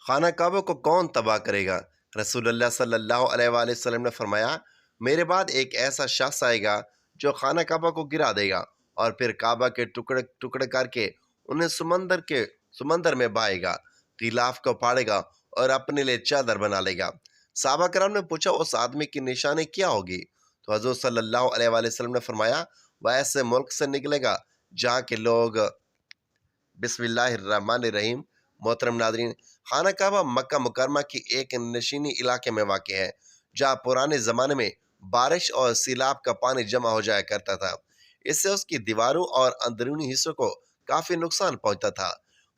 خانہ کعبہ کو کون تباہ کرے گا؟ رسول اللہ صلی اللہ علیہ وآلہ وسلم نے فرمایا، میرے بعد ایک ایسا شخص آئے گا جو خانہ کعبہ کو گرا دے گا اور پھر کعبہ کے ٹکڑے ٹکڑے کر کے انہیں سمندر میں بہائے گا، غلاف کو پھاڑے گا اور اپنے لیے چادر بنا لے گا۔ صحابہ کرام نے پوچھا، اس آدمی کی نشانی کیا ہوگی؟ تو حضور صلی اللہ علیہ وآلہ وسلم نے فرمایا، وہ ایسے ملک سے نکلے گا جہاں کے لوگ بسم اللہ الرحمن الرحیم۔ محترم ناظرین، خانہ کعبہ مکہ مکرمہ کی ایک نشینی علاقے میں واقع ہے جہاں پرانے زمانے میں بارش اور سیلاب کا پانی جمع ہو جایا کرتا تھا۔ اس سے اس کی دیواروں اور اندرونی حصوں کو کافی نقصان پہنچتا تھا۔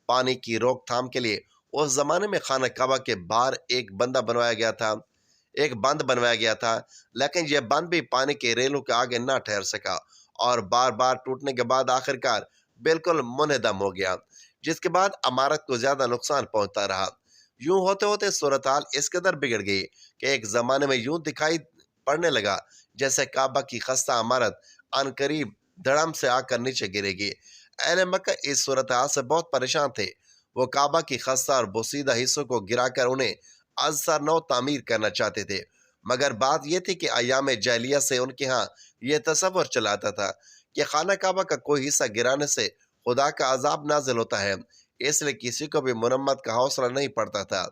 پانی کی روک تھام کے لیے اس زمانے میں خانہ کعبہ کے باہر ایک بند بنوایا گیا تھا، لیکن یہ بند بھی پانی کے ریلوں کے آگے نہ ٹھہر سکا اور بار بار ٹوٹنے کے بعد آخرکار بالکل منہدم ہو گیا، جس کے بعد عمارت کو زیادہ نقصان پہنچتا رہا۔ یوں ہوتے ہوتے صورتحال اس قدر بگڑ گئی کہ ایک زمانے میں یوں دکھائی پڑنے لگا جیسے کعبہ کی خستہ عمارت ان قریب دھڑم سے آ کر نیچے گرے گی۔ اہل مکہ اس صورتحال سے بہت پریشان تھے۔ وہ کعبہ کی خستہ اور بوسیدہ حصوں کو گرا کر انہیں از سر نو تعمیر کرنا چاہتے تھے، مگر بات یہ تھی کہ ایام جاہلیہ سے ان کے ہاں یہ تصور چلاتا تھا کہ خانہ کعبہ کا کوئی حصہ گرانے سے خدا کا عذاب نازل ہوتا ہے، اس لیے کسی کو بھی مرمت کا حوصلہ نہیں پڑتا تھا۔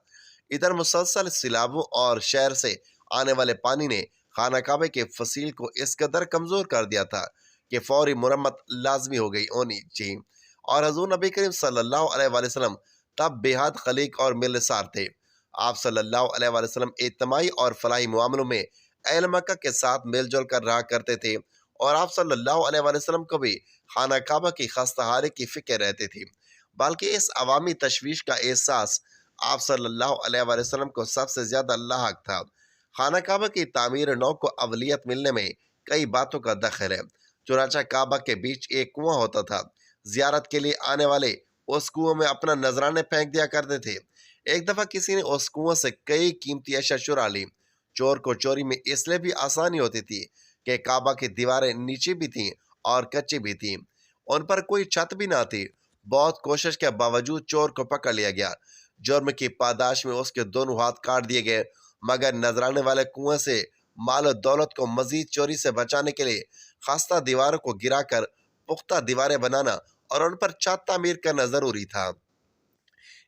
ادھر مسلسل سیلابوں اور شہر سے آنے والے پانی نے خانہ کعبہ کے فصیل کو اس قدر کمزور کر دیا تھا کہ فوری مرمت لازمی ہونی چاہیے، اور حضور نبی کریم صلی اللہ علیہ وآلہ وسلم تب بے حد خلیق اور ملنسار تھے۔ آپ صلی اللہ علیہ وآلہ وسلم اجتماعی اور فلاحی معاملوں میں اہل مکہ کے ساتھ مل جل کر رہا کرتے تھے، اور آپ صلی اللہ علیہ وآلہ وسلم کو بھی خانہ کعبہ کی خستہ حالی کی فکر رہتی تھی، بلکہ اس عوامی تشویش کا احساس آپ صلی اللہ علیہ وآلہ وسلم کو سب سے زیادہ لاحق تھا۔ خانہ کعبہ کی تعمیر نو کو اولیت ملنے میں کئی باتوں کا دخل ہے۔ چنانچہ کعبہ کے بیچ ایک کنواں ہوتا تھا، زیارت کے لیے آنے والے اس کنویں میں اپنا نذرانے پھینک دیا کرتے تھے۔ ایک دفعہ کسی نے اس کنویں سے کئی قیمتی اشیاء چرا لی۔ چور کو چوری میں اس لیے بھی آسانی ہوتی تھی کہ کعبہ کی دیواریں نیچی بھی تھیں اور کچی بھی تھیں، ان پر کوئی چھت بھی نہ تھی۔ بہت کوشش کے باوجود چور کو پکڑ لیا گیا۔ جرم کی پاداش میں اس کے دونوں ہاتھ کاٹ دیے گئے، مگر نذرانے والے کنویں سے مال و دولت کو مزید چوری سے بچانے کے لیے خستہ دیواروں کو گرا کر پختہ دیواریں بنانا اور ان پر چھت تعمیر کرنا ضروری تھا۔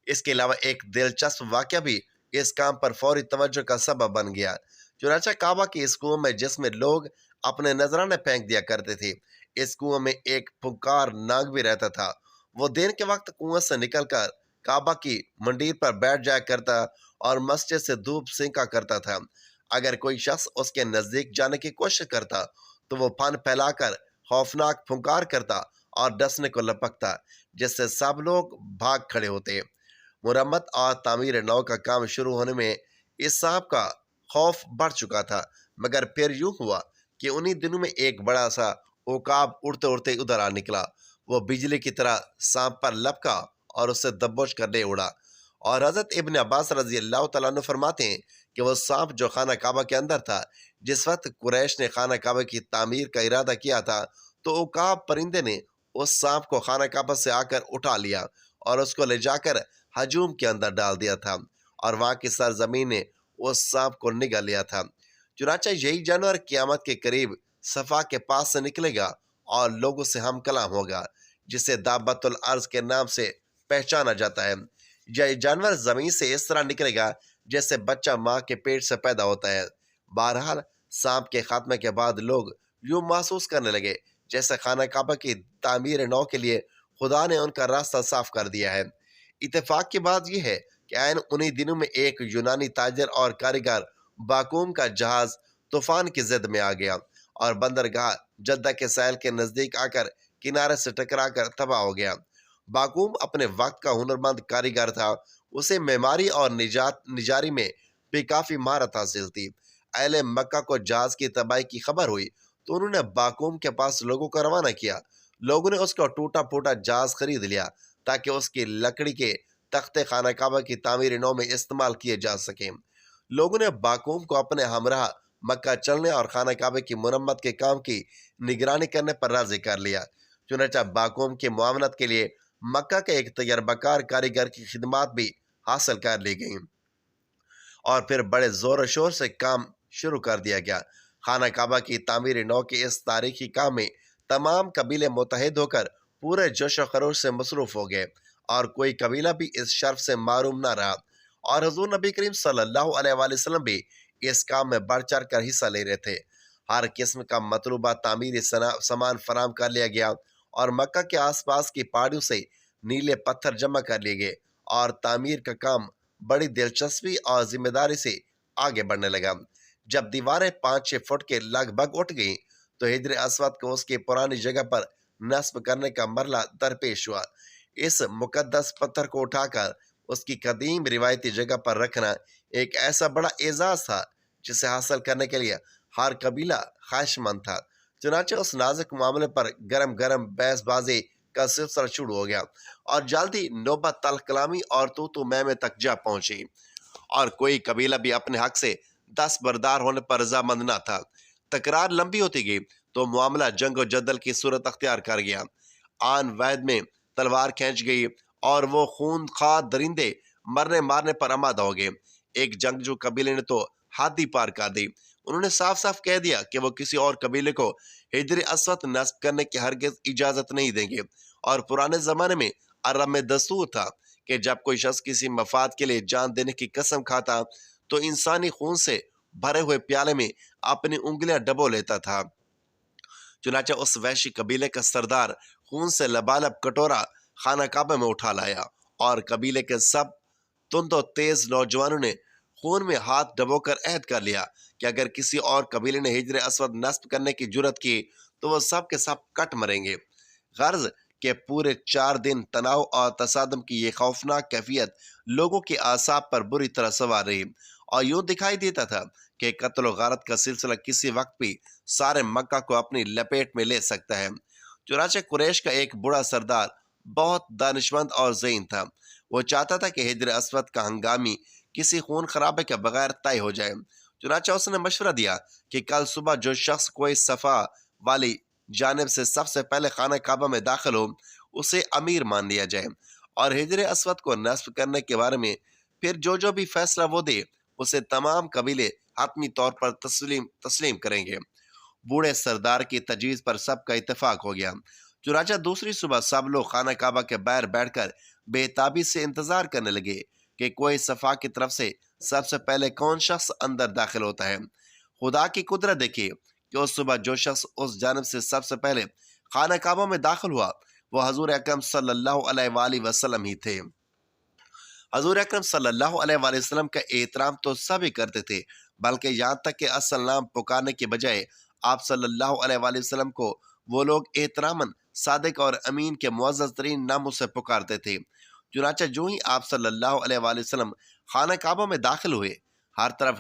اس کے علاوہ ایک دلچسپ واقعہ بھی اس کام پر فوری توجہ کا سبب بن گیا۔ چنانچہ کعبہ کی اس کنویں میں جس میں لوگ اپنے نذرانے پھینک دیا کرتے تھے، اس کنویں میں ایک پھنکار ناگ بھی رہتا تھا۔ وہ دن کے وقت کنویں سے نکل کر کعبہ کی منڈیر پر بیٹھ جایا کرتا اور مسجد سے دھوپ سینکا کرتا تھا۔ اگر کوئی شخص اس کے نزدیک جانے کی کوشش کرتا تو وہ پن پھیلا کر خوفناک پھنکار کرتا اور ڈسنے کو لپکتا، جس سے سب لوگ بھاگ کھڑے ہوتے۔ مرمت اور تعمیر نو کا کام شروع ہونے میں اس صاحب کا خوف بڑھ چکا تھا، مگر پھر یوں ہوا کہ انہی دنوں میں ایک بڑا سا عقاب اڑتے اڑتے ادھر آ نکلا۔ وہ بجلی کی طرح سانپ پر لپکا اور اسے دبوچ کر لے اڑا، اور حضرت ابن عباس رضی اللہ تعالیٰ عنہ فرماتے ہیں کہ وہ سانپ جو خانہ کعبہ کے اندر تھا، جس وقت قریش نے خانہ کعبہ کی تعمیر کا ارادہ کیا تھا تو عقاب پرندے نے اس سانپ کو خانہ کعبہ سے آ کر اٹھا لیا اور اس کو لے جا کر ہجوم کے اندر ڈال دیا تھا، اور وہاں کی سرزمین نے اس سانپ کو نگل لیا تھا۔ چنانچہ یہی جانور قیامت کے قریب صفا کے پاس سے نکلے گا اور لوگوں سے ہم کلام ہوگا، جسے دابت الارض کے نام سے پہچانا جاتا ہے۔ یہ جانور زمین سے اس طرح نکلے گا جیسے بچہ ماں کے پیٹ سے پیدا ہوتا ہے۔ بہرحال سانپ کے خاتمے کے بعد لوگ یوں محسوس کرنے لگے جیسے خانہ کعبہ کی تعمیر نو کے لیے خدا نے ان کا راستہ صاف کر دیا ہے۔ اتفاق کی بات یہ ہے کہ عین انہی دنوں میں ایک یونانی تاجر اور کاریگر باقوم کا جہاز طوفان کی زد میں آ گیا اور بندرگاہ جدہ کے ساحل کے نزدیک آ کر کنارے سے ٹکرا کر تباہ ہو گیا۔ باقوم اپنے وقت کا ہنرمند کاریگر تھا، اسے معماری اور نجاری میں بھی کافی مہارت حاصل تھی۔ اہل مکہ کو جہاز کی تباہی کی خبر ہوئی تو انہوں نے باقوم کے پاس لوگوں کو روانہ کیا۔ لوگوں نے اس کا ٹوٹا پھوٹا جہاز خرید لیا تاکہ اس کی لکڑی کے تختے خانہ کعبہ کی تعمیر نو میں استعمال کیے جا سکیں۔ لوگوں نے باقوم کو اپنے ہمراہ مکہ چلنے اور خانہ کعبہ کی مرمت کے کام کی نگرانی کرنے پر راضی کر لیا۔ چنانچہ باقوم کی معاونت کے لیے مکہ کے ایک تجربہ کار کاریگر کی خدمات بھی حاصل کر لی گئیں اور پھر بڑے زور و شور سے کام شروع کر دیا گیا۔ خانہ کعبہ کی تعمیر نو کے اس تاریخی کام میں تمام قبیلے متحد ہو کر پورے جوش و خروش سے مصروف ہو گئے اور کوئی قبیلہ بھی اس شرف سے محروم نہ رہا، اور حضور نبی کریم صلی اللہ علیہ وآلہ وسلم بھی اس کام میں بڑھ چڑھ کر حصہ لے رہے تھے۔ ہر قسم کا مطلوبہ تعمیری سامان فراہم کر لیا گیا اور مکہ کے آس پاس کی پہاڑیوں سے نیلے پتھر جمع کر لیے گئے اور تعمیر کا کام بڑی دلچسپی اور ذمہ داری سے آگے بڑھنے لگا۔ جب دیواریں 5-6 فٹ کے لگ بھگ اٹھ گئیں تو حجر اسود کو اس کی پرانی جگہ پر نصب کرنے کا مرحلہ درپیش ہوا۔ اس مقدس پتھر کو اٹھا کر اس کی قدیم روایتی جگہ پر رکھنا ایک ایسا بڑا اعزاز تھا جسے حاصل کرنے کے لیے ہر قبیلہ خواہش مند تھا۔ چنانچہ اس نازک معاملے پر گرم گرم بحث بازی کا سلسلہ شروع ہو گیا اور جلدی نوبت تلخ کلامی اور تو میں تک جا پہنچی، اور کوئی قبیلہ بھی اپنے حق سے دستبردار ہونے پر رضامند نہ تھا۔ تکرار لمبی ہوتی گئی تو معاملہ جنگ و جدل کی صورت اختیار کر گیا۔ آن وید میں تلوار کھینچ گئی اور وہ خون خوار درندے مرنے مارنے پر آمادہ ہو گئے۔ ایک جنگجو قبیلے نے تو حد ہی پار کر دی۔ انہوں نے صاف صاف کہہ دیا کہ وہ کسی اور قبیلے کو حجر اسود نصب کرنے کی ہرگز اجازت نہیں دیں گے، اور پرانے زمانے میں عرب میں دستور تھا کہ جب کوئی شخص کسی مفاد کے لیے جان دینے کی قسم کھاتا تو انسانی خون سے بھرے ہوئے پیالے میں اپنی انگلیاں ڈبو لیتا تھا۔ چنانچہ اس وحشی قبیلے کا سردار خون سے لبالب کٹورا خانہ کعبہ میں اٹھا لایا، اور قبیلے کے سب تند و تیز نوجوانوں نے خون میں ہاتھ ڈبو کر عہد کر لیا کہ اگر کسی اور قبیلے نے ہجر اسود نصب کرنے کی جرت کی تو وہ سب کے سب کٹ مریں گے۔ غرض کہ پورے 4 دن تناؤ اور تصادم کی یہ خوفناک کیفیت لوگوں کے اعصاب پر بری طرح سوار رہی، اور یوں دکھائی دیتا تھا کہ قتل و غارت کا سلسلہ کسی وقت بھی سارے مکہ کو اپنی لپیٹ میں لے سکتا ہے۔ چنانچہ قریش کا ایک بڑا سردار بہت دانشمند اور ذہین تھا۔ وہ چاہتا تھا کہ حجر اسود کا ہنگامی کسی خون خرابے کے بغیر طے ہو جائے۔ چنانچہ اس نے مشورہ دیا کہ کل صبح جو شخص کوئی صفا والی جانب سے سب سے پہلے خانہ کعبہ میں داخل ہو اسے امیر مان لیا جائے، اور حجر اسود کو نصب کرنے کے بارے میں پھر جو بھی فیصلہ وہ دے اسے تمام قبیلے حتمی طور پر تسلیم کریں گے۔ بوڑھے سردار کی تجویز پر سب کا اتفاق ہو گیا۔ چنانچہ دوسری صبح سب لوگ خانہ کعبہ کے باہر بیٹھ کر بے تابی سے انتظار کرنے لگے کہ کوئی صفا کی طرف سے سب سے پہلے کون شخص اندر داخل ہوتا ہے۔ خدا کی قدرت دیکھیے کہ اس صبح جو شخص اس جانب سے سب سے پہلے خانہ کعبہ میں داخل ہوا وہ حضور اکرم صلی اللہ علیہ وآلہ وسلم ہی تھے۔ حضور اکرم صلی اللہ علیہ وآلہ وسلم کا احترام تو سبھی کرتے تھے، بلکہ یہاں تک کہ اصل نام پکارنے کے بجائے آپ صلی اللہ علیہ وآلہ وسلم کو وہ لوگ احتراماً صادق اور امین کے معزز ترین ناموں سے پکارتے تھے۔ چنانچہ جو ہی آپ صلی اللہ علیہ وآلہ وسلم خانہ کعبہ میں داخل ہوئے ہر طرف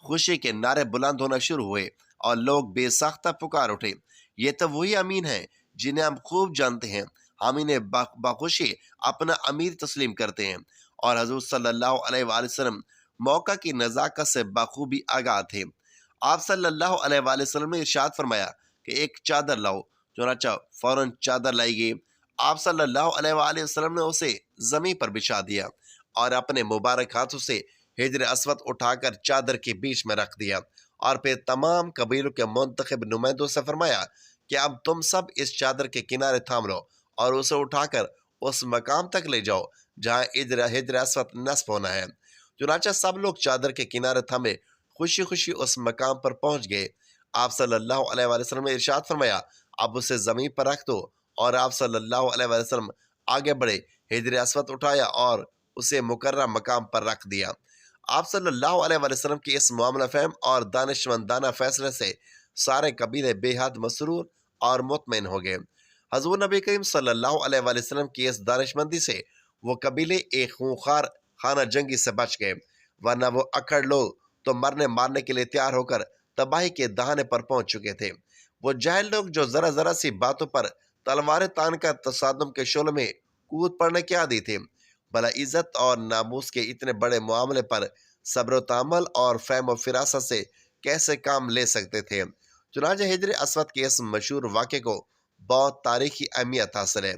خوشی کے نعرے بلند ہونا شروع ہوئے اور لوگ بے ساختہ پکار اٹھے، یہ تو وہی امین ہیں جنہیں ہم خوب جانتے ہیں، ہم انہیں بخوشی اپنا امیر تسلیم کرتے ہیں۔ اور حضور صلی اللہ علیہ وآلہ وسلم موقع کی نزاکت سے بخوبی آگاہ تھے۔ آپ صلی اللہ علیہ وآلہ وسلم نے ارشاد فرمایا کہ ایک چادر لاؤ، چنانچہ فوراً چادر لائی گئی۔ آپ صلی اللہ علیہ وآلہ وسلم نے اسے زمین پر بچھا دیا اور اپنے مبارک ہاتھوں سے حجر اسود اٹھا کر چادر کے بیچ میں رکھ دیا، اور پھر تمام قبیلوں کے منتخب نمائندوں سے فرمایا کہ اب تم سب اس چادر کے کنارے تھام لو اور اسے اٹھا کر اس مقام تک لے جاؤ جہاں حجر اسود نصب ہونا ہے۔ چنانچہ سب لوگ چادر کے کنارے تھامے خوشی خوشی اس مقام پر پہنچ گئے۔ آپ صلی اللہ علیہ وآلہ وسلم نے ارشاد فرمایا اب اسے زمین پر رکھ دو، اور آپ صلی اللہ علیہ وآلہ وسلم آگے بڑھے، حجر اسود اٹھایا اور اسے مقررہ مقام پر رکھ دیا۔ آپ صلی اللہ علیہ وآلہ وسلم کی اس معاملہ فہم اور دانشمندانہ فیصلے سے سارے قبیلے بے حد مسرور اور مطمئن ہو گئے۔ حضور نبی کریم صلی اللہ علیہ وآلہ وسلم کی اس دانشمندی سے وہ قبیلے ایک خونخوار خانہ جنگی سے بچ گئے، ورنہ وہ اکڑ لوگ تو مرنے مارنے کے لیے تیار ہو کر تباہی کے دہانے پر پہنچ چکے تھے۔ وہ جاہل لوگ جو ذرا سی باتوں پر تلواریں تان کر تصادم کے شعلے میں کود پڑنے کے عادی تھے، بھلا عزت اور ناموس کے اتنے بڑے معاملے پر صبر و تحمل اور فہم و فراست سے کیسے کام لے سکتے تھے؟ چنانچہ حجر اسود کے اس مشہور واقعے کو بہت تاریخی اہمیت حاصل ہے۔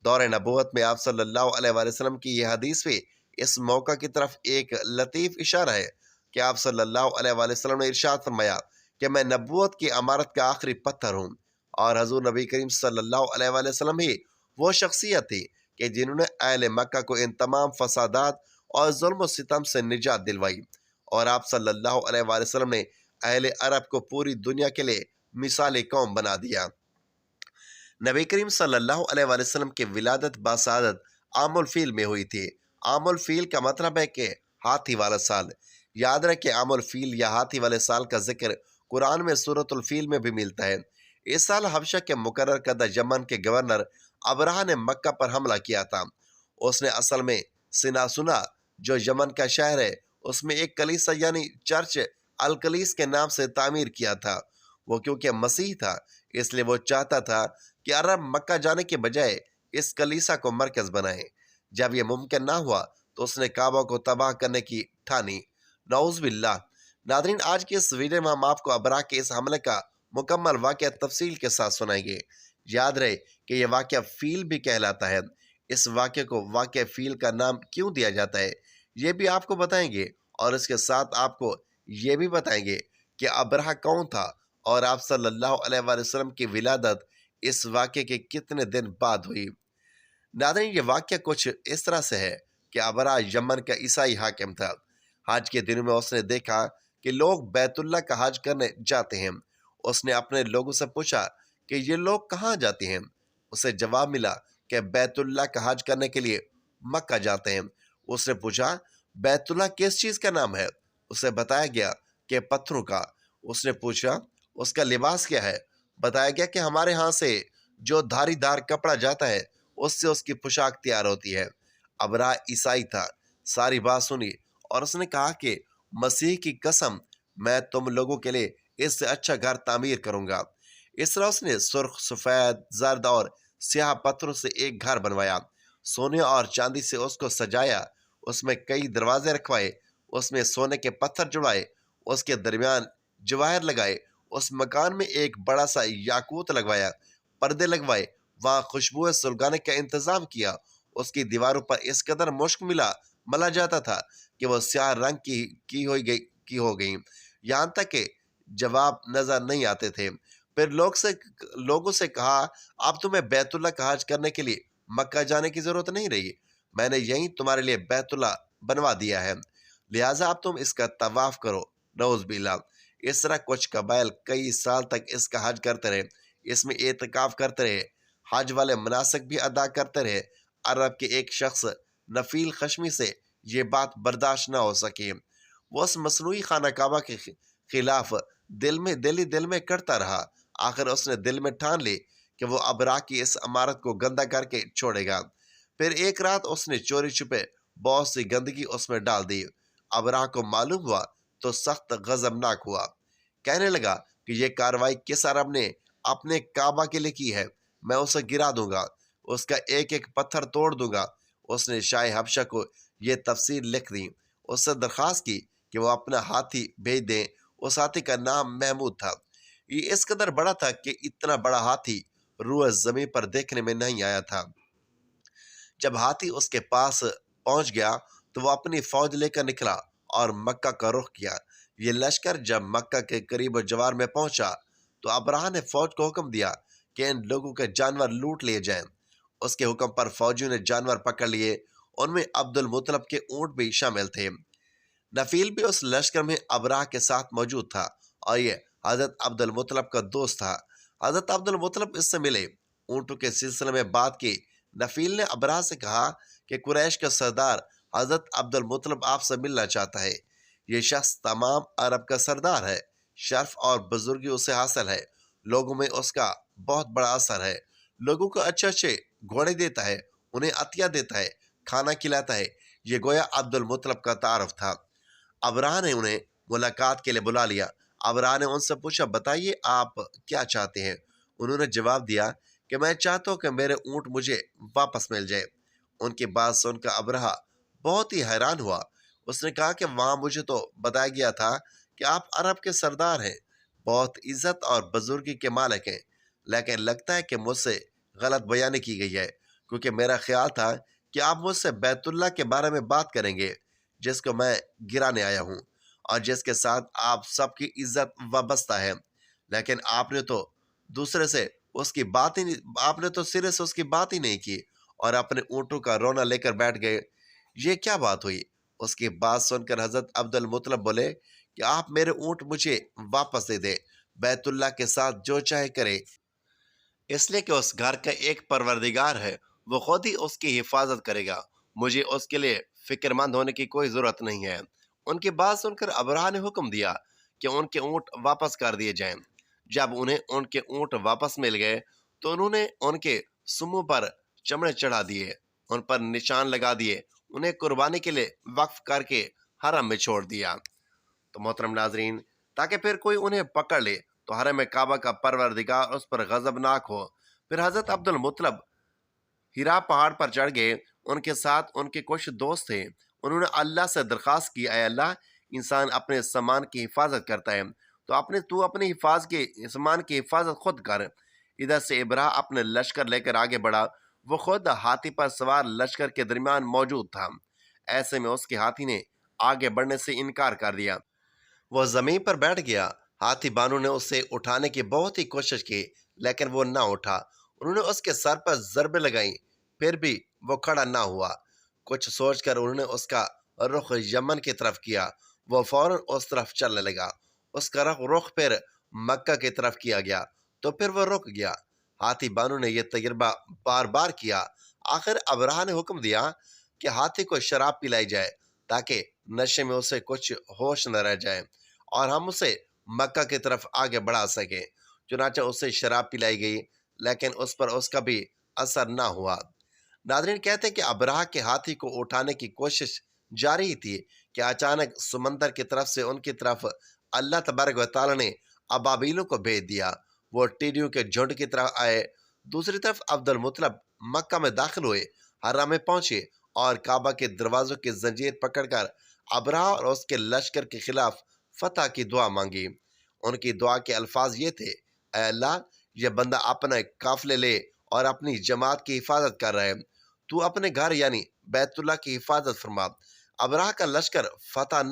دور نبوت میں آپ صلی اللہ علیہ وآلہ وسلم کی یہ حدیث بھی اس موقع کی طرف ایک لطیف اشارہ ہے کہ آپ صلی اللہ علیہ وآلہ وسلم نے ارشاد فرمایا کہ میں نبوت کی عمارت کا آخری پتھر ہوں، اور حضور نبی کریم صلی اللہ علیہ وآلہ وسلم ہی وہ شخصیت تھی کہ جنہوں نے اہل مکہ کو ان تمام فسادات اور ظلم و ستم سے نجات دلوائی، اور آپ صلی اللہ علیہ وآلہ وسلم نے اہل عرب کو پوری دنیا کے لیے مثال قوم بنا دیا۔ نبی کریم صلی اللہ علیہ وآلہ وسلم کی ولادت باسعادت عام الفیل میں ہوئی تھی۔ عام الفیل کا مطلب ہے کہ ہاتھی والا سال۔ یاد رکھیں عام الفیل یا ہاتھی والے سال کا ذکر قرآن میں سورۃ الفیل میں بھی ملتا ہے۔ اس سال حبشہ کے مقرر کردہ یمن کے گورنر ابرہہ نے مکہ پر حملہ کیا تھا۔ اس نے اصل میں سنا جو یمن کا شہر ہے اس میں ایک کلیسا یعنی چرچ الکلیس کے نام سے تعمیر کیا تھا۔ وہ کیونکہ مسیح تھا اس لیے وہ چاہتا تھا کہ عرب مکہ جانے کے بجائے اس کلیسا کو مرکز بنائیں۔ جب یہ ممکن نہ ہوا تو اس نے کعبہ کو تباہ کرنے کی ٹھانی۔ نعوذ باللہ۔ ناظرین، آج کی اس ویڈیو میں ہم آپ کو ابرہہ کے اس حملے کا مکمل واقعہ تفصیل کے ساتھ سنائیں گے۔ یاد رہے کہ یہ واقعہ فیل بھی کہلاتا ہے۔ اس واقعے کو واقعہ فیل کا نام کیوں دیا جاتا ہے یہ بھی آپ کو بتائیں گے، اور اس کے ساتھ آپ کو یہ بھی بتائیں گے کہ ابرہہ کون تھا اور آپ صلی اللہ علیہ وآلہ وسلم کی ولادت اس واقعے کے کتنے دن بعد ہوئی۔ ناظرین، یہ واقعہ کچھ اس طرح سے ہے کہ ابرہہ یمن کا عیسائی حاکم تھا۔ حج کے دنوں میں اس نے دیکھا کہ لوگ بیت اللہ کا حج کرنے جاتے ہیں۔ اس نے اپنے لوگوں سے پوچھا کہ یہ لوگ کہاں جاتے ہیں؟ اسے جواب ملا کہ بیت اللہ کا حج کرنے کے لیے مکہ جاتے ہیں۔ اس نے پوچھا بیت اللہ کس چیز کا نام ہے؟ اسے بتایا گیا کہ پتھروں کا۔ اس نے پوچھا اس کا لباس کیا ہے؟ بتایا گیا کہ ہمارے ہاں سے جو دھاری دار کپڑا جاتا ہے اس سے اس کی پوشاک تیار ہوتی ہے۔ ابرہہ عیسائی تھا۔ ساری بات سنی اور اس نے کہا کہ مسیح کی قسم میں تم لوگوں کے لیے اس سے اچھا گھر تعمیر کروں گا۔ اس طرح اس نے سرخ، سفید، زرد اور سیاہ پتھروں سے ایک گھر بنوایا، سونے اور چاندی سے اس کو سجایا، اس میں کئی دروازے رکھوائے، اس میں سونے کے پتھر جڑائے، اس کے درمیان جواہر لگائے، اس مکان میں ایک بڑا سا یاقوت لگوایا، پردے لگوائے، وہاں خوشبوئیں سلگانے کا انتظام کیا۔ اس کی دیواروں پر اس قدر مشک ملا جاتا تھا کہ وہ سیاہ رنگ کی ہو گئیں، یہاں تک کہ جواب نظر نہیں آتے تھے۔ پھر لوگوں سے کہا اب تمہیں بیت اللہ کا حج کرنے کے لیے مکہ جانے کی ضرورت نہیں رہی، میں نے یہیں تمہارے لیے بیت اللہ بنوا دیا ہے، لہٰذا اب تم اس کا طواف کرو۔ نعوذ باللہ۔ اس طرح کچھ قبائل کئی سال تک اس کا حج کرتے رہے، اس میں اعتکاف کرتے رہے، حج والے مناسک بھی ادا کرتے رہے۔ عرب کے ایک شخص نفیل خشمی سے یہ بات برداشت نہ ہو سکی۔ وہ اس مصنوعی خانہ کعبہ کے خلاف دل میں کرتا رہا۔ آخر اس نے دل میں ٹھان لی کہ وہ ابرہہ کی اس عمارت کو گندا کر کے چھوڑے گا۔ پھر ایک رات اس نے چوری چھپے بہت سی گندگی اس میں ڈال دی۔ ابرہہ کو معلوم ہوا تو سخت غضبناک ہوا، کہنے لگا کہ یہ کارروائی کس عرب نے اپنے کعبہ کے لیے کی ہے؟ میں اسے گرا دوں گا، اس کا ایک ایک پتھر توڑ دوں گا۔ اس نے شاہ حبشہ کو یہ تفصیل لکھ دی، اس سے درخواست کی کہ وہ اپنا ہاتھی بھیج دیں۔ اس ہاتھی کا نام محمود تھا۔ یہ اس قدر بڑا تھا کہ اتنا بڑا ہاتھی روئے زمین پر دیکھنے میں نہیں آیا تھا۔ جب ہاتھی اس کے پاس پہنچ گیا تو وہ اپنی فوج لے کر نکلا اور مکہ کا رخ کیا۔ یہ لشکر جب مکہ کے قریب و جوار میں پہنچا تو ابرہہ نے فوج کو حکم دیا کہ ان لوگوں کے جانور لوٹ لیے جائیں۔ اس کے حکم پر فوجیوں نے جانور پکڑ لیے، ان میں عبد المطلب کے اونٹ بھی شامل تھے۔ نفیل بھی اس لشکر میں ابرہہ کے ساتھ موجود تھا اور یہ حضرت عبد المطلب کا دوست تھا۔ حضرت عبد المطلب اس سے ملے، اونٹوں کے سلسلے میں بات کی۔ نفیل نے ابرہہ سے کہا کہ قریش کا سردار حضرت عبد المطلب آپ سے ملنا چاہتا ہے۔ یہ شخص تمام عرب کا سردار ہے، شرف اور بزرگی اسے حاصل ہے، لوگوں میں اس کا بہت بڑا اثر ہے، لوگوں کو اچھے اچھے گھوڑے دیتا ہے، انہیں عطیہ دیتا ہے، کھانا کھلاتا ہے۔ یہ گویا عبد المطلب کا تعارف تھا۔ ابرہہ نے انہیں ملاقات کے لیے بلا لیا۔ ابرہہ نے ان سے پوچھا بتائیے آپ کیا چاہتے ہیں؟ انہوں نے جواب دیا کہ میں چاہتا ہوں کہ میرے اونٹ مجھے واپس مل جائے۔ ان کی بات سن کر ابرہہ بہت ہی حیران ہوا۔ اس نے کہا کہ وہاں مجھے تو بتایا گیا تھا کہ آپ عرب کے سردار ہیں، بہت عزت اور بزرگی کے مالک ہیں، لیکن لگتا ہے کہ مجھ سے غلط بیانی کی گئی ہے، کیونکہ میرا خیال تھا کہ آپ مجھ سے بیت اللہ کے بارے میں بات کریں گے جس کو میں گرانے آیا ہوں اور جس کے ساتھ آپ سب کی عزت وابستہ ہے، لیکن آپ نے تو دوسرے سے اس کی بات ہی نہیں، آپ نے تو سرے سے اس کی بات ہی نہیں کی اور اپنے اونٹوں کا رونا لے کر بیٹھ گئے۔ یہ کیا بات ہوئی؟ اس کی بات سن کر حضرت عبد المطلب بولے کہ آپ میرے اونٹ مجھے واپس دے دیں، بیت اللہ کے ساتھ جو چاہے کرے، اس لیے کہ اس گھر کا ایک پروردگار ہے، وہ خود ہی اس کی حفاظت کرے گا، مجھے اس کے لیے فکر مند ہونے کی کوئی ضرورت نہیں ہے۔ ان کی بات سن کر ابرہہ نے حکم دیا کہ ان کے اونٹ واپس کر دیے جائیں۔ جب انہیں ان کے اونٹ واپس مل گئے تو انہوں نے ان کے سموں پر چمڑے چڑھا دیے، ان پر نشان لگا دیے، انہیں قربانی کے لیے وقف کر کے حرم میں چھوڑ دیا۔ تو محترم ناظرین، تاکہ پھر کوئی انہیں پکڑ لے تو حرم کعبہ کا پروردگار اس پر غضبناک ہو، پھر حضرت عبد المطلب ہیرا پہاڑ پر چڑھ گئے۔ ان کے ساتھ ان کے کچھ دوست تھے۔ انہوں نے اللہ سے درخواست کی، اے اللہ، انسان اپنے سامان کی حفاظت کرتا ہے تو تو اپنے سامان کی حفاظت خود کر۔ ادھر سے ابراہ اپنے لشکر لے کر آگے بڑھا، وہ خود ہاتھی پر سوار لشکر کے درمیان موجود تھا۔ ایسے میں اس کے ہاتھی نے آگے بڑھنے سے انکار کر دیا، وہ زمین پر بیٹھ گیا۔ ہاتھی بانو نے اسے اٹھانے کی بہت ہی کوشش کی لیکن وہ نہ اٹھا۔ انہوں نے اس کے سر پر ضربیں لگائیں، پھر بھی وہ کھڑا نہ ہوا۔ کچھ سوچ کر انہوں نے اس کا رخ یمن کی طرف کیا، وہ فوراً اس طرف چلنے لگا۔ اس کا رخ پھر مکہ کی طرف کیا گیا تو پھر وہ رک گیا۔ ہاتھی بانو نے یہ تجربہ بار بار کیا۔ آخر ابرہہ نے حکم دیا کہ ہاتھی کو شراب پلائی جائے تاکہ نشے میں اسے کچھ ہوش نہ رہ جائے اور ہم اسے مکہ کی طرف آگے بڑھا سکیں۔ چنانچہ اسے شراب پلائی گئی لیکن اس پر اس کا بھی اثر نہ ہوا۔ ناظرین، کہتے ہیں کہ ابرہہ کے ہاتھی کو اٹھانے کی کوشش جاری تھی کہ اچانک سمندر کی طرف سے ان کی طرف اللہ تبارک و تعالی نے ابابیلوں کو بھیج دیا۔ وہ ٹیڈیوں کے جھنڈ کی طرح آئے۔ دوسری طرف عبد المطلب مکہ میں داخل ہوئے، حرم میں پہنچے اور کعبہ کے دروازوں کی زنجیر پکڑ کر ابرہہ اور اس کے لشکر کے خلاف فتح کی دعا مانگی۔ ان کی دعا کے الفاظ یہ تھے، اے اللہ، یہ بندہ اپنے قافلے لے اور اپنی جماعت کی حفاظت کر رہا ہے، تو اپنے گھر یعنی بیت اللہ کی حفاظت فرما۔ ابرہہ کا لشکر فتح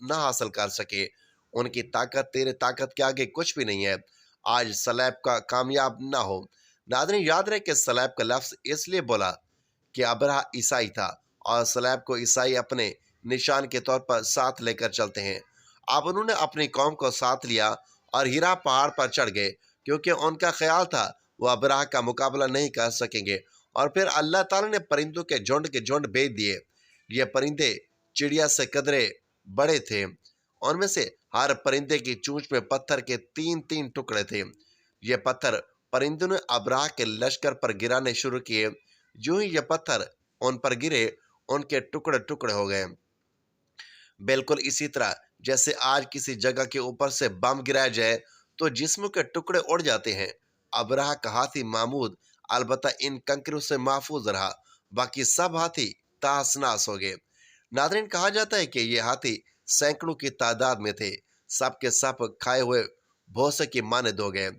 نہ حاصل کر سکے، ان کی طاقت تیرے طاقت کے آگے کچھ بھی نہیں ہے، آج سلیب کا کامیاب نہ ہو۔ ناظرین، یاد رہے کہ سلیب کا لفظ اس لیے بولا کہ ابرہہ عیسائی تھا اور سلیب کو عیسائی اپنے نشان کے طور پر ساتھ لے کر چلتے ہیں۔ اب انہوں نے اپنی قوم کو ساتھ لیا اور ہیرا پہاڑ پر چڑھ گئے کیونکہ ان کا خیال تھا وہ ابرہہ کا مقابلہ نہیں کر سکیں گے۔ اور پھر اللہ تعالی نے پرندوں کے جھنڈ بھیج دیے۔ یہ پرندے چڑیا سے قدرے بڑے تھے، ان میں سے ہر پرندے کی چونچ میں پتھر کے 3 ٹکڑے تھے۔ یہ پتھر پرندوں نے ابرہہ کے لشکر پر گرانے شروع کیے۔ جو ہی یہ پتھر ان پر گرے، ان کے ٹکڑے ٹکڑے ہو گئے، بالکل اسی طرح جیسے آج کسی جگہ کے اوپر سے بم گرایا جائے تو جسموں کے ٹکڑے اڑ جاتے ہیں۔ ابرہہ کا ہاتھی محمود البتہ ان کنکریوں سے محفوظ رہا، باقی سب ہاتھی تاس ناس ہو گئے۔ ناظرین، کہا جاتا ہے کہ یہ ہاتھی سینکڑوں کی تعداد میں تھے، سب کے سب کھائے ہوئے بھوسے کی مانند ہو گئے،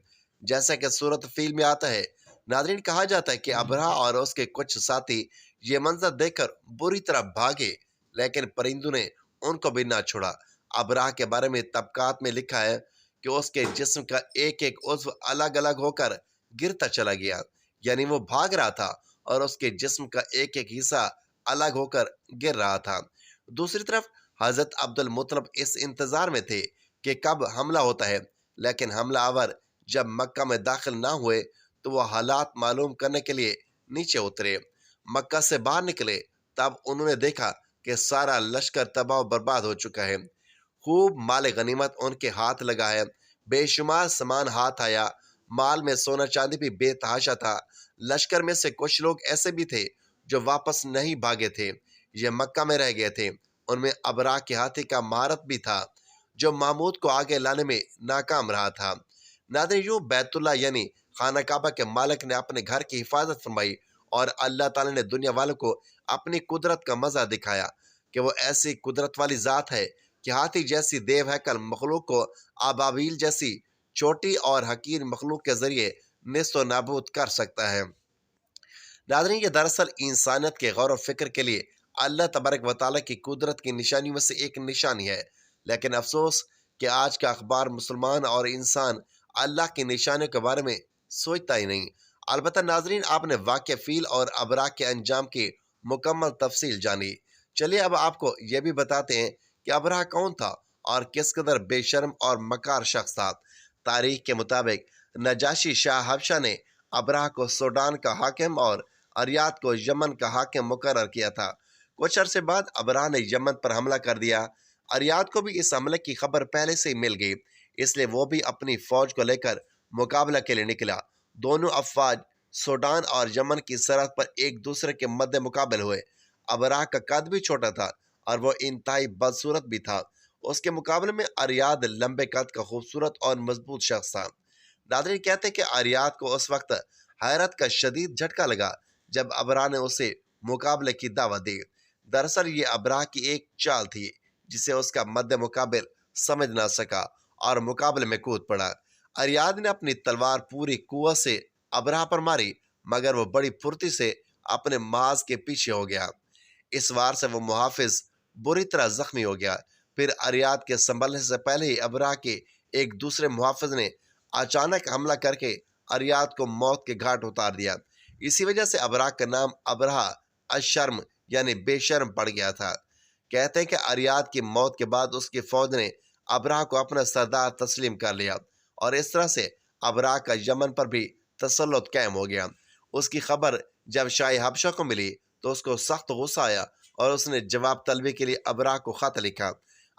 جیسا کہ سورۃ فیل میں آتا ہے۔ ناظرین، کہا جاتا ہے کہ ابرہہ اور اس کے کچھ ساتھی یہ منظر دیکھ کر بری طرح بھاگے لیکن پرندوں نے ان کو بھی نہ چھوڑا۔ ابرہہ کے بارے میں طبقات میں لکھا ہے کہ اس کے جسم کا ایک ایک عضو الگ الگ ہو کر گرتا چلا گیا، یعنی وہ بھاگ رہا تھا اور اس کے جسم کا ایک ایک حصہ الگ ہو کر گر رہا تھا۔ دوسری طرف حضرت عبد المطلب اس انتظار میں تھے کہ کب حملہ ہوتا ہے، لیکن حملہ آور جب مکہ میں داخل نہ ہوئے تو وہ حالات معلوم کرنے کے لیے نیچے اترے۔ مکہ سے باہر نکلے تب انہوں نے دیکھا کہ سارا لشکر تباہ و برباد ہو چکا ہے، خوب مال غنیمت ان کے ہاتھ لگا ہے، بے شمار سامان ہاتھ آیا، مال میں سونا چاندی بھی بے تحاشا تھا۔ لشکر میں سے کچھ لوگ ایسے بھی تھے جو واپس نہیں بھاگے تھے، یہ مکہ میں رہ گئے تھے۔ ان میں ابرہہ کے ہاتھی کا مہارت بھی تھا جو محمود کو آگے لانے میں ناکام رہا تھا۔ ناظرین، یوں بیت اللہ یعنی خانہ کعبہ کے مالک نے اپنے گھر کی حفاظت فرمائی اور اللہ تعالی نے دنیا والوں کو اپنی قدرت کا مزہ دکھایا کہ وہ ایسی قدرت والی ذات ہے کہ ہاتھی جیسی دیو ہیکل مخلوق کو ابابیل جیسی چھوٹی اور حقیر مخلوق کے ذریعے نیست و نابود کر سکتا ہے۔ ناظرین یہ دراصل انسانیت کے غور و فکر کے لیے اللہ تبارک و تعالیٰ کی قدرت کی نشانیوں میں سے ایک نشانی ہے، لیکن افسوس کہ آج کا اخبار مسلمان اور انسان اللہ کی نشانیوں کے بارے میں سوچتا ہی نہیں۔ البتہ ناظرین آپ نے واقع فیل اور ابراہ کے انجام کی مکمل تفصیل جانی، چلیے اب آپ کو یہ بھی بتاتے ہیں کہ ابراہ کون تھا اور کس قدر بے شرم اور مکار شخص تھا۔ تاریخ کے مطابق نجاشی شاہ حبشہ نے ابراہ کو سوڈان کا حاکم اور اریاد کو یمن کا حاکم مقرر کیا تھا۔ کچھ عرصے بعد ابراہ نے یمن پر حملہ کر دیا۔ اریاد کو بھی اس حملے کی خبر پہلے سے ہی مل گئی، اس لیے وہ بھی اپنی فوج کو لے کر مقابلہ کے لیے نکلا۔ دونوں افواج سوڈان اور یمن کی سرحد پر ایک دوسرے کے مد مقابل ہوئے۔ ابراہ کا قد بھی چھوٹا تھا اور وہ انتہائی بدصورت بھی تھا۔ اس کے مقابلے میں اریاد لمبے قد کا خوبصورت اور مضبوط شخص تھا۔ ناظرین کہتے ہیں کہ اریاد کو اس وقت حیرت کا شدید جھٹکا لگا جب ابراہ نے اسے مقابلے کی دعوت دی۔ دراصل یہ ابراہ کی ایک چال تھی جسے اس کا مد مقابل سمجھ نہ سکا اور مقابلے میں کود پڑا۔ اریاد نے اپنی تلوار پوری قوت سے ابراہ پر ماری، مگر وہ بڑی پھرتی سے اپنے محاذ کے پیچھے ہو گیا۔ اس وار سے وہ محافظ بری طرح زخمی ہو گیا۔ پھر اریاد کے سنبھلنے سے پہلے ہی ابراہ کے ایک دوسرے محافظ نے اچانک حملہ کر کے اریاد کو موت کے گھاٹ اتار دیا۔ اسی وجہ سے ابراہ کا نام ابراہ الشرم یعنی بے شرم پڑ گیا تھا۔ کہتے ہیں کہ اریاد کی موت کے بعد اس کی فوج نے ابراہ کو اپنا سردار تسلیم کر لیا اور اس طرح سے ابراہ کا یمن پر بھی تسلط قائم ہو گیا۔ اس کی خبر جب شاہ حبشہ کو ملی تو اس کو سخت غصہ آیا اور اس نے جواب طلبی کے لیے ابراہ کو خط لکھا۔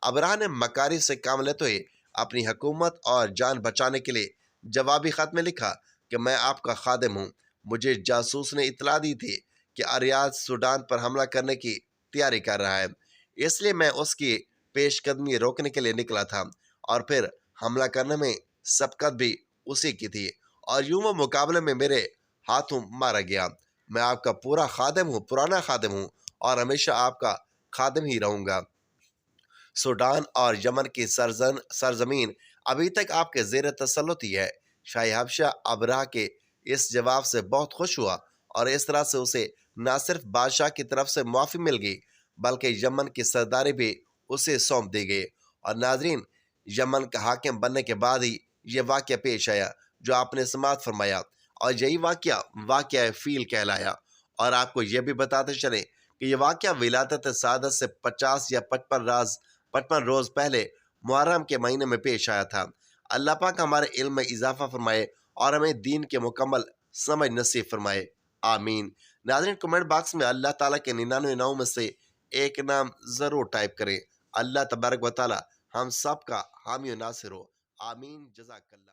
ابراہ نے مکاری سے کام لیتے ہوئے اپنی حکومت اور جان بچانے کے لیے جوابی خط میں لکھا کہ میں آپ کا خادم ہوں، مجھے جاسوس نے اطلاع دی تھی کہ اریاد سوڈان پر حملہ کرنے کی تیاری کر رہا ہے، اس لیے میں اس کی پیش قدمی روکنے کے لیے نکلا تھا اور پھر حملہ کرنے میں سبقت بھی اسی کی تھی اور یوں وہ مقابلے میں میرے ہاتھوں مارا گیا۔ میں آپ کا پورا خادم ہوں، پرانا خادم ہوں اور ہمیشہ آپ کا خادم ہی رہوں گا۔ سوڈان اور یمن کی سرزمین ابھی تک آپ کے زیر تسلط ہی ہے۔ شاہ حبشہ ابراہ کے اس جواب سے بہت خوش ہوا اور اس طرح سے اسے نہ صرف بادشاہ کی طرف سے معافی مل گئی بلکہ یمن کی سرداری بھی اسے سونپ دی گئی۔ اور ناظرین یمن کا حاکم بننے کے بعد ہی یہ واقعہ پیش آیا جو آپ نے سماعت فرمایا، اور یہی واقعہ فیل کہلایا۔ اور آپ کو یہ بھی بتاتے چلیں کہ یہ واقعہ ولادت سعادت سے 50 یا 55 روز پہلے محرم کے مہینے میں پیش آیا تھا۔ اللہ پاک ہمارے علم میں اضافہ فرمائے اور ہمیں دین کے مکمل سمجھ نصیب فرمائے، آمین۔ ناظرین کمنٹ باکس میں اللہ تعالیٰ کے 99 ناموں میں سے ایک نام ضرور ٹائپ کریں۔ اللہ تبارک و تعالیٰ ہم سب کا حامی و ناصر ہو، آمین، جزاک اللہ۔